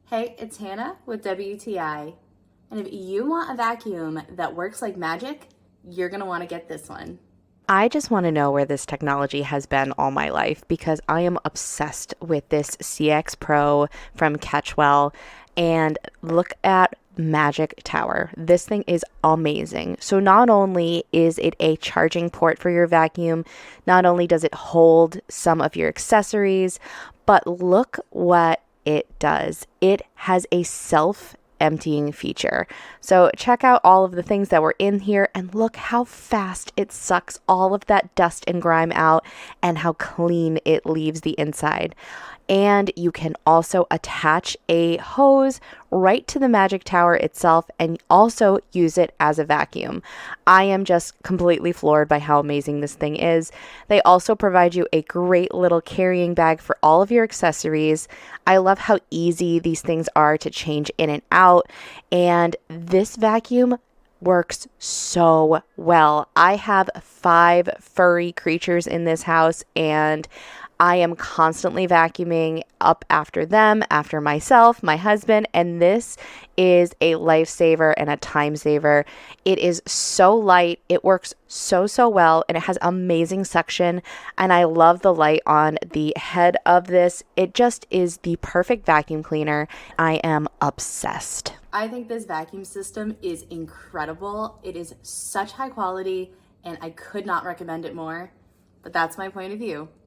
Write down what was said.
Hey, it's Hannah with WTI. And if you want a vacuum that works like magic, you're going to want to get this one. I just want to know where this technology has been all my life because I am obsessed with this CX Pro from Catchwell. And look at Magic Tower. This thing is amazing. So, not only is it a charging port for your vacuum, not only does it hold some of your accessories, but look what it does. It has a self emptying feature. So check out all of the things that were in here and look how fast it sucks all of that dust and grime out and how clean it leaves the inside. And you can also attach a hose right to the Magic Tower itself and also use it as a vacuum. I am just completely floored by how amazing this thing is. They also provide you a great little carrying bag for all of your accessories. I love how easy these things are to change in and out. And this vacuum works so well. I have 5 furry creatures in this house and I am constantly vacuuming up after them, after myself, my husband, and this is a lifesaver and a time saver. It is so light, it works so well, and it has amazing suction. And I love the light on the head of this. It just is the perfect vacuum cleaner. I am obsessed. I think this vacuum system is incredible. It is such high quality, and I could not recommend it more. But that's my point of view.